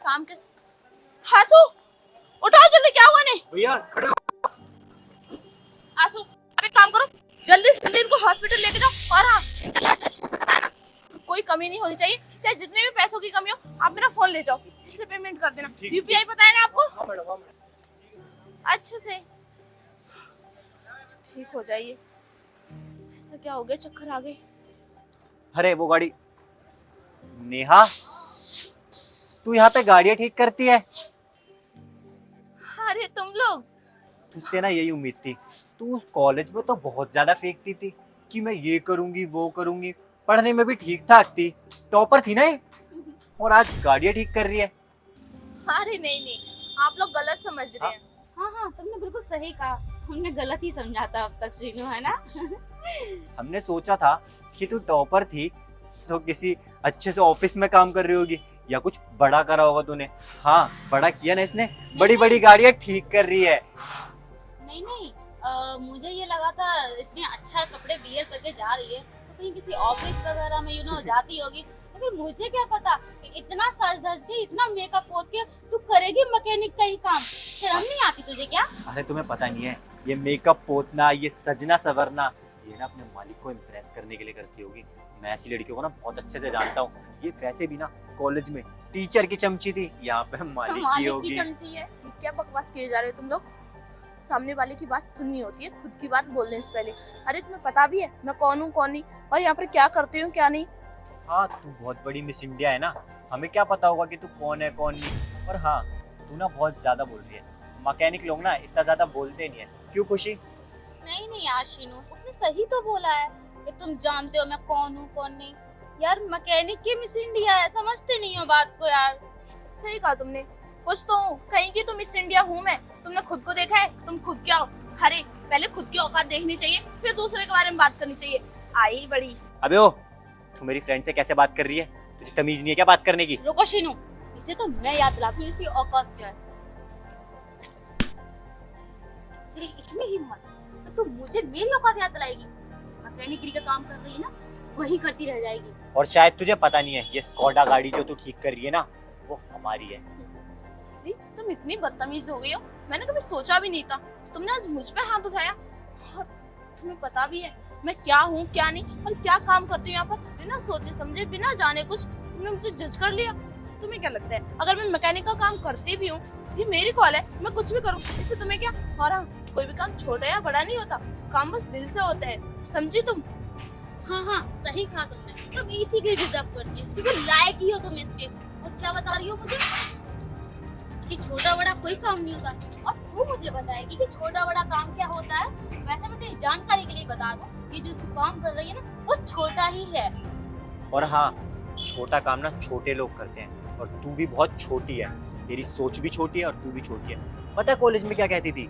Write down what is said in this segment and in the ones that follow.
काम के। आसू उठाओ जल्दी, क्या हुआ? नहीं भैया खड़े हो। आसू, अब एक काम करो, जल्दी से जल्दी इनको हॉस्पिटल लेके जाओ। और हाँ, इलाज अच्छे से कराना, कोई कमी नहीं होनी चाहिए। चाहे जितने भी पैसों की कमी हो, आप मेरा फोन ले जाओ, इससे पेमेंट कर देना। यूपीआई बताया ना आपको? हाँ मैडम, हाँ मैडम। अच्छे से ठीक हो जाइए। ऐसा क्या हो गया, चक्कर आ गई? अरे वो गाड़ी, नेहा तू यहाँ पे गाड़ियाँ ठीक करती है? अरे तुम लोग, तुझसे ना यही उम्मीद थी। तू उस कॉलेज में तो बहुत ज्यादा फेंकती थी कि मैं ये करूंगी वो करूंगी, पढ़ने में भी ठीक ठाक थी, टॉपर थी ना ये, और आज गाड़ियाँ ठीक कर रही है। अरे नहीं नहीं, आप लोग गलत समझ रहे हैं। हाँ हाँ, तुमने बिल्कुल सही कहा। हमने गलत ही समझा था अब तक श्रीनू, है ना? हमने सोचा था कि तू टॉपर थी तो किसी अच्छे से ऑफिस में काम कर रही होगी या कुछ बड़ा करा होगा तूने। हाँ, बड़ा किया ना इसने, बड़ी बड़ी गाड़ियाँ ठीक कर रही है। नहीं नहीं, मुझे ये लगा था इतने अच्छा कपड़े वियर करके जा रही है तो कहीं किसी ऑफिस वगैरह में जाती होगी। लेकिन मुझे क्या पता कि इतना सज धज के, इतना मेकअप पोत के तू करेगी मैकेनिक का ही काम। शर्म नहीं आती तुझे क्या? अरे तुम्हें पता नहीं है, ये मेकअप पोतना, ये सजना सवरना, ये ना अपने मालिक को इम्प्रेस करने के लिए करती होगी। मैं ऐसी लड़कियों को ना बहुत अच्छे से जानता हूँ। ये वैसे भी ना कॉलेज में टीचर की चमची थी, यहाँ पे मालिक की होगी। चमची है। क्या बकवास किए जा रहे हो तुम लोग? सामने वाले की बात सुननी होती है, खुद की बात बोलने से पहले। अरे तुम्हें पता भी है मैं कौन हूँ कौन नहीं, और यहाँ पर क्या करती हूँ क्या नहीं? हाँ, तू बहुत बड़ी मिस इंडिया है ना, हमें क्या पता होगा कि तू कौन है कौन नहीं। और हाँ, तू ना बहुत ज्यादा बोल रही है। मैकेनिक लोग ना इतना ज्यादा बोलते नहीं है, क्यों खुशी? नहीं नहीं यार शीनू, उसने सही तो बोला है कि तुम जानते हो मैं कौन हूँ कौन नहीं। यार मैकेनिक की मिस इंडिया है, समझते नहीं हो बात को यार। सही कहा तुमने, कुछ तो हूँ, कहीं की तो मिस इंडिया हूँ मैं। तुमने खुद को देखा है? तुम खुद क्या हो? अरे पहले खुद की औकात देखनी चाहिए, फिर दूसरे के बारे में बात करनी चाहिए। आई बड़ी। अबे ओ, तू मेरी फ्रेंड से कैसे बात कर रही है? तुझे तमीज नहीं है क्या बात करने की? रुको शीनू, इसे तो मैं याद दिलाती हूँ इसकी औकात क्या है। तेरी इतनी हिम्मत तो तू मुझे मेरी औकात याद दिलाएगी? मैकेनिक का काम कर रही है ना, वही करती रह जाएगी। और शायद तुझे पता नहीं है, ये स्कॉडा गाड़ी जो तू ठीक कर रही है ना, वो हमारी है। सी, तुम इतनी बदतमीज हो गई हो, मैंने कभी सोचा भी नहीं था। तुमने आज मुझ पे हाथ उठाया, और तुम्हें पता भी है मैं क्या हूँ क्या नहीं और क्या काम करती हूँ यहाँ पर। बिना सोचे समझे, बिना जाने कुछ तुमने मुझे जज कर लिया। तुम्हें क्या लगता है अगर मैं मैकेनिक का काम करती भी हूँ, ये मेरी कॉल है, मैं कुछ भी करूँ, इससे तुम्हें क्या? और हाँ, कोई भी काम छोटा या बड़ा नहीं होता, काम बस दिल से होता है, समझी तुम? हाँ हाँ, सही कहा तुमने। तुम इसी के डिजर्व करती हो, क्योंकि लायक ही हो तुम इसके। और क्या बता रही हो मुझे कि छोटा बड़ा कोई काम नहीं होता, और तू मुझे बताएगी कि छोटा बड़ा काम क्या होता है? वैसे मैं तेरी जानकारी के लिए बता दूं, ये जो तू काम कर रही है ना, वो छोटा ही है। और हाँ, छोटा काम ना छोटे लोग करते हैं, और तू भी बहुत छोटी है। तेरी सोच भी छोटी है और तू भी छोटी है। पता है कॉलेज में क्या कहती थी?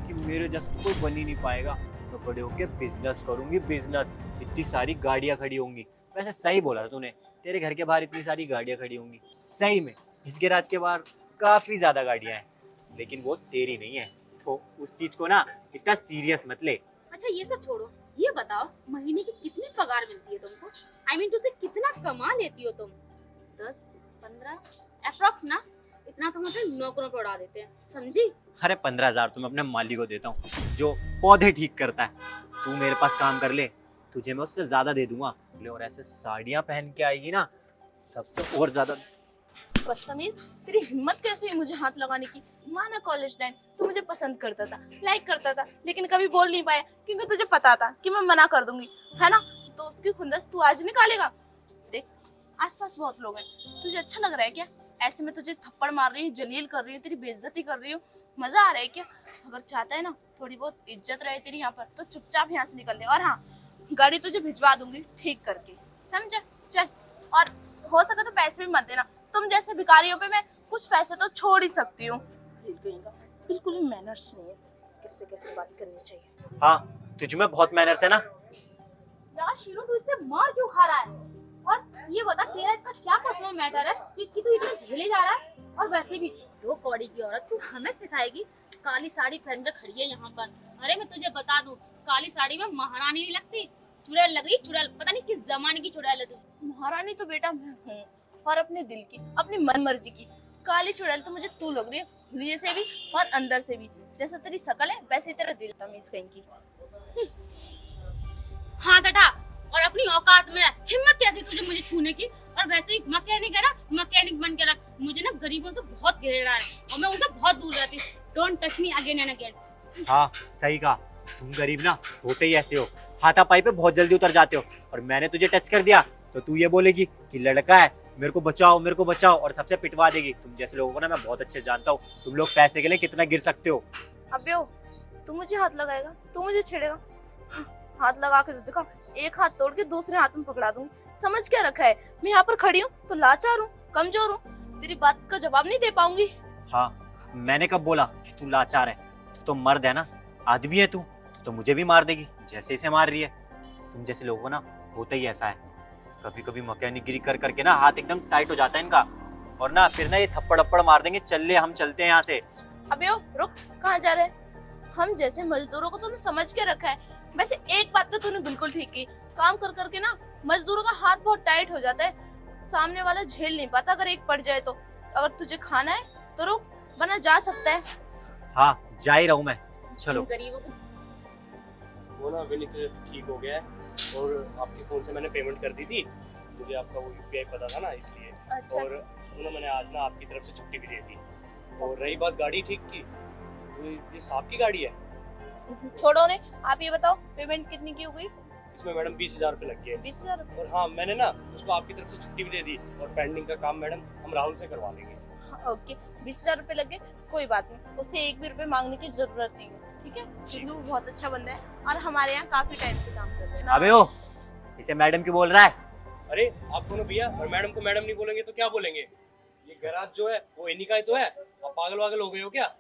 कि मेरे जैसा कोई बन ही नहीं पाएगा, मैं बड़े होके बिजनेस करूंगी, बिजनेस, इतनी सारी गाड़ियां खड़ी होंगी। वैसे सही बोला था तूने, तेरे घर के बाहर इतनी सारी गाड़ियां खड़ी होंगी। सही में इस गैराज के बाहर काफी ज्यादा गाड़ियां हैं, लेकिन वो तेरी नहीं है, तो उस चीज को ना इतना सीरियस मत ले। अच्छा ये सब छोड़ो, ये बताओ महीने की कितनी पगार मिलती है तुमको? I mean, तुझसे कितना कमा लेती हो तुम? 10-15 अप्रॉक्स ना? इतना तो मतलब नौकरों पे उड़ा देते हैं, समझी? अरे 15,000 तो मैं अपने माली को देता हूँ जो पौधे ठीक करता है। तू मेरे पास काम कर ले, तुझे मैं उससे ज्यादा दे दूंगा। और ऐसे साड़ियाँ पहन के आएगी ना, तब तो और ज्यादा। बदतमीज, तेरी हिम्मत कैसे हुई मुझे हाथ लगाने की? माना कॉलेज टाइम तू मुझे पसंद करता था, लाइक करता था, लेकिन कभी बोल नहीं पाया क्योंकि तुझे पता था कि मैं मना कर दूंगी, है ना? तो उसकी खुंदस तू आज निकालेगा। देख, आसपास बहुत लोग हैं, तुझे अच्छा लग रहा है क्या? ऐसे में तुझे थप्पड़ मार रही हूँ, जलील कर रही हूँ, तेरी बेइज्जती कर रही हूँ, मजा आ रहा है क्या? अगर चाहता है ना थोड़ी बहुत इज्जत रहे तेरी यहाँ पर, तो चुपचाप यहाँ से निकल ले। और हाँ, गाड़ी तुझे भिजवा दूंगी ठीक करके, समझा? चल, और हो सके तो पैसे भी मत देना, तुम जैसे भिखारियों पे मैं कुछ पैसे तो छोड़ ही सकती हूँ। बिल्कुल ही मैनर्स नहीं है, किससे कैसे बात करनी चाहिए। हाँ, तुझ में बहुत मैनर्स है ना। यार शीनू, तू इससे मार क्यों खा रहा है? और ये बता, तेरा इसका क्या पर्सनल मैटर है जिसकी तू इतना झेले जा रहा है? और वैसे भी दो कौड़ी की औरत तू हमें सिखाएगी? काली साड़ी पहन कर खड़ी है यहाँ पर। अरे मैं तुझे बता दूं, काली साड़ी में महारानी नहीं लगती, चुड़ैल लग रही, चुड़ैल। पता नहीं किस जमाने की चुड़ैल है तू। महारानी तो बेटा मैं हूँ, और अपने दिल की, अपनी मन मर्जी की। काली चुड़ैल तो मुझे तू लग रही है, लिए से भी और अंदर से भी। जैसा तेरी शकल है वैसे ही तेरा दिल, तमीज कहीं की। हाथ हटा और अपनी औकात में रह। हिम्मत कैसी तुझे मुझे छूने की। और वैसे ही मैकेनिक है ना, मैकेनिक बन के रख। मुझे ना गरीबों से बहुत घिरा है और मैं उनसे बहुत दूर रहती हूँ। Don't touch me again and again. हाँ सही कहा, तुम गरीब ना होते ही ऐसे हो, हाथापाई पे बहुत जल्दी उतर जाते हो। और मैंने तुझे टच कर दिया तो तू ये बोलेगी कि लड़का है, मेरे को बचाओ मेरे को बचाओ, और सबसे पिटवा देगी। तुम जैसे लोगों को ना मैं बहुत अच्छे से जानता हूँ, तुम लोग पैसे के लिए कितना गिर सकते हो। अबे ओ, तू मुझे हाथ लगाएगा, तू मुझे छेड़ेगा? हाथ लगा के तो दिखा, एक हाथ तोड़ के दूसरे हाथ में पकड़ा दूंगी। समझ क्या रखा है? मैं यहाँ पर खड़ी हूँ तो लाचार हूँ, कमजोर हूँ, तेरी बात का जवाब नहीं दे पाऊंगी। हाँ मैंने कब बोला कि तू लाचार है? तू तो मर्द है ना, आदमी है तू तो मुझे भी मार देगी जैसे इसे मार रही है। तुम जैसे लोगों को ना होता ही ऐसा है, कभी कभी मैकेनिकगिरी कर करके ना हाथ एकदम टाइट हो जाता है इनका, और ना फिर ना ये थप्पड़ अप्पड़ मार देंगे। चल ले हम चलते हैं यहाँ से। अबे ओ रुक, कहाँ जा रहे हैं? हम जैसे मजदूरों को तूने समझ के रखा है। वैसे एक बात तो तूने बिल्कुल ठीक की, काम कर करके ना मजदूरों का हाथ बहुत टाइट हो जाता है, सामने वाला झेल नहीं पाता अगर एक पड़ जाए तो। अगर तुझे खाना है तो रुक, वरना जा सकता है। हाँ जा ही रहा हूँ मैं, चलो। इन गरीबों को वो ना विनीत ठीक हो गया है, और आपके फ़ोन से मैंने पेमेंट कर दी थी। मुझे आपका वो यूपीआई पता था ना, इसलिए। अच्छा। और उसको ना मैंने आज ना आपकी तरफ से छुट्टी भी दे दी। और रही बात गाड़ी ठीक की, तो ये सांप की गाड़ी है। छोड़ो ने, आप ये बताओ पेमेंट कितनी की हो गई? इसमें मैडम 20,000 रुपये लग गए। 20,000? और हाँ, मैंने ना उसको आपकी तरफ से छुट्टी भी दे दी, और पेंडिंग का काम मैडम हम राहुल से करवा लेंगे। ओके, 20,000 रुपए लग गए, कोई बात नहीं, उससे एक भी रुपए मांगने की जरूरत नहीं है, ठीक है? क्योंकि वो बहुत अच्छा बंदा है और हमारे यहाँ काफी टाइम से काम कर रहे हैं। अबे ओ, इसे मैडम क्यों बोल रहा है? अरे आप दोनों भैया, और मैडम को मैडम नहीं बोलेंगे तो क्या बोलेंगे? ये गैराज जो है वो इन्हीं का ही तो है। आप पागल वागल हो गए हो क्या?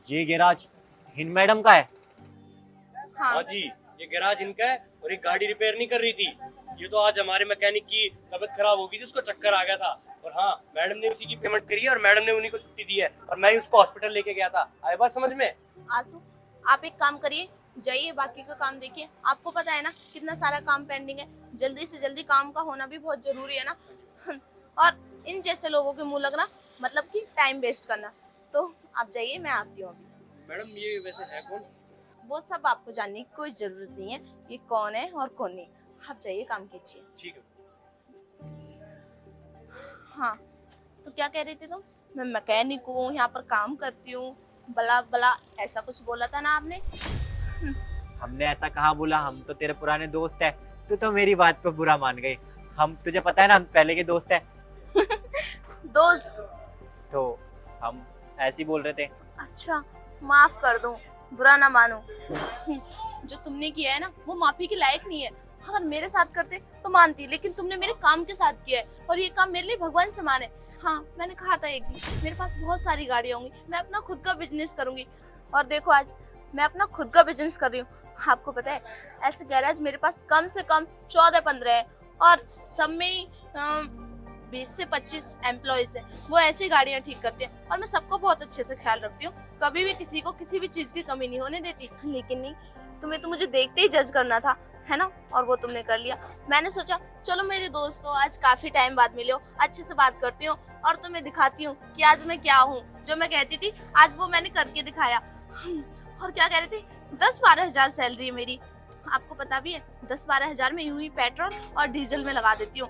ये गैराज हिंद मैडम का है? हाँ जी, ये गैराज इनका है, और ये गाड़ी रिपेयर नहीं कर रही थी। ये तो आज हमारे मैकेनिक की तबीयत खराब हो गई थी, उसको चक्कर आ गया था। और हाँ, मैडम ने उसी की पेमेंट करी है, और मैडम ने उन्हीं को छुट्टी दी है, और मैं ही उसको हॉस्पिटल लेके गया था। आए बात समझ में? आंसू, आप एक काम करिए, जाइए बाकी का काम देखिए। आपको पता है ना कितना सारा काम पेंडिंग है, जल्दी से जल्दी काम का होना भी बहुत जरूरी है ना। और इन जैसे लोगों के मुंह लगना मतलब कि टाइम वेस्ट करना। तो आप जाइए, मैं आती हूँ अभी। मैडम ये वैसे है कौन? वो सब आपको जानने की कोई जरूरत नहीं है, ये कौन है और कौन नहीं। आप जाइए, काम कीजिए। ठीक है। हाँ, तो क्या कह रही थी तुम? मैं मैकेनिक हूँ, यहाँ पर काम करती हूँ, बला बला ऐसा कुछ बोला था ना आपने? हमने ऐसा कहाँ बोला, हम तो तेरे पुराने दोस्त है। तू तो मेरी बात पे बुरा मान गई। हम, तुझे पता है ना, हम पहले के दोस्त है। दोस्त? तो हम ऐसे ही बोल रहे थे। अच्छा, माफ कर दूं, बुरा ना मानो। जो तुमने किया है ना वो माफी के लायक नहीं है। अगर मेरे साथ करते तो मानती, लेकिन तुमने मेरे काम के साथ किया है, और ये काम मेरे लिए भगवान समान है। हाँ, मैंने कहा था एक दिन मेरे पास बहुत सारी गाड़ियां होंगी, मैं अपना खुद का बिजनेस करूंगी। और देखो आज मैं अपना खुद का बिजनेस कर रही हूँ। आपको पता है ऐसे गैराज मेरे पास कम से कम 14-15 है, और सब में 20 से 25 एम्प्लॉयज हैं। वो ऐसी गाड़ियां ठीक करते हैं, और मैं सबको बहुत अच्छे से ख्याल रखती हूँ, कभी भी किसी को किसी भी चीज की कमी नहीं होने देती। लेकिन नहीं, तुम्हें तो मुझे देखते ही जज करना था, है ना? और वो तुमने कर लिया। मैंने सोचा चलो मेरे दोस्तों, आज काफी टाइम बाद मिले हो, अच्छे से बात करती हूँ और तुम्हें दिखाती हूँ कि आज मैं क्या हूँ। जो मैं कहती थी आज वो मैंने करके दिखाया। और क्या कह रहे थे? 10-12 हजार सैलरी है मेरी। आपको पता भी है 10-12 हजार में यूं ही पेट्रोल और डीजल में लगा देती हूँ।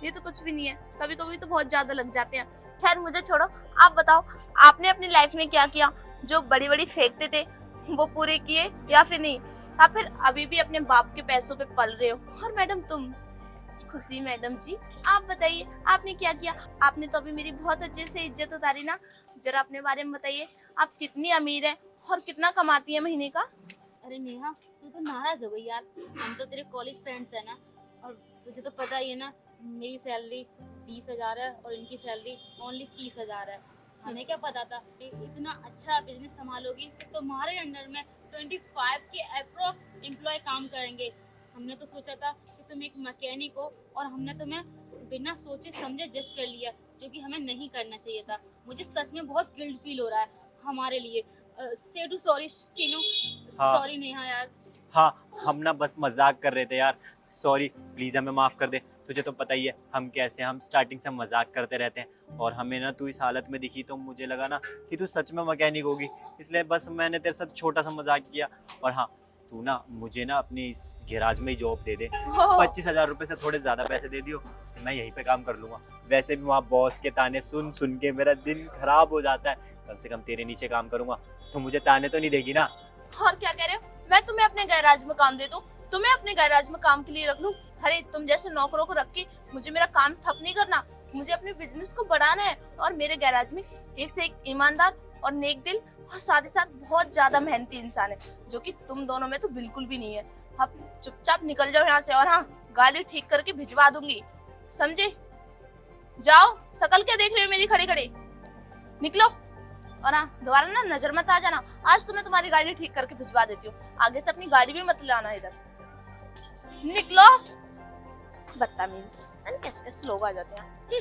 ये तो कुछ भी नहीं है, कभी कभी तो बहुत ज्यादा लग जाते हैं। खैर मुझे छोड़ो, आप बताओ आपने अपनी लाइफ में क्या किया? जो बड़ी बड़ी फेंकते थे वो पूरे किए या फिर नहीं? या फिर अभी भी अपने बाप के पैसों पे पल रहे हो? और मैडम तुम, खुशी मैडम जी, आप बताइए आपने क्या किया? आपने तो अभी मेरी बहुत अच्छे से इज्जत उतारी ना। जरा अपने बारे में बताइए, आप कितनी अमीर हैं और कितना कमाती है महीने का? अरे नेहा, तू तो नाराज हो गई यार। हम तो तेरे कॉलेज फ्रेंड्स है ना, और तुझे तो पता ही है ना, मेरी सैलरी 20,000 है और इनकी सैलरी ओनली 30,000 है। हमें क्या पता था कि इतना अच्छा बिजनेस संभालोगी, तो तुम्हारे अंडर में 25 के अप्रोक्स एम्प्लॉय काम करेंगे। हमने तो सोचा था कि तुम एक मैकेनिक हो, और हमने तुम्हें बिना सोचे समझे जज कर लिया, जो कि हमें नहीं करना चाहिए था। मुझे सच में बहुत गिल्ट फील हो रहा है हमारे लिए। से डू सॉरी सीनू। हाँ। सॉरी नेहा यार। हाँ, हम ना बस मजाक कर रहे थे यार, सॉरी, प्लीज हमें माफ कर दे। तुझे तो पता ही है हम कैसे, हम स्टार्टिंग से मजाक करते रहते हैं और हमें ना तू इस हालत में दिखी तो मुझे लगा ना कि तू सच में मैकेनिक होगी, इसलिए बस मैंने तेरे साथ छोटा सा मजाक किया। और हाँ, तू ना मुझे ना अपने इस गैराज में ही जॉब दे दे, 25,000 रुपये से थोड़े ज़्यादा पैसे दे दियो, मैं यहीं पे काम कर लूँगा। वैसे भी वहाँ बॉस के ताने सुन सुन के मेरा दिन खराब हो जाता है, कम से कम तेरे नीचे काम करूँगा तो मुझे ताने तो नहीं देगी ना। और क्या कह रहे हो, मैं तुम्हें अपने गैराज में काम दे दूं, तुम्हें अपने गैराज में काम के लिए रख लूं? अरे तुम जैसे नौकरों को रख के मुझे मेरा काम ठप नहीं करना, मुझे अपने बिजनेस को बढ़ाना है। और मेरे गैराज में एक से एक ईमानदार और नेक दिल और साथ ही साथ बहुत ज्यादा मेहनती इंसान है, जो कि तुम दोनों में तो बिल्कुल भी नहीं है। अब चुपचाप निकल जाओ यहाँ से, और हाँ, गाड़ी ठीक करके भिजवा दूंगी, समझे? जाओ, शकल क्या देख रहे हो मेरी खड़े खड़े, निकलो। और हाँ, दोबारा ना नजर मत आ जाना, आज तो मैं तुम्हारी गाड़ी ठीक करके भिजवा देती हूँ, आगे से अपनी गाड़ी भी मत लाना इधर, निकलो। बदतमीज, कैसे कैसे लोग आ जाते हैं।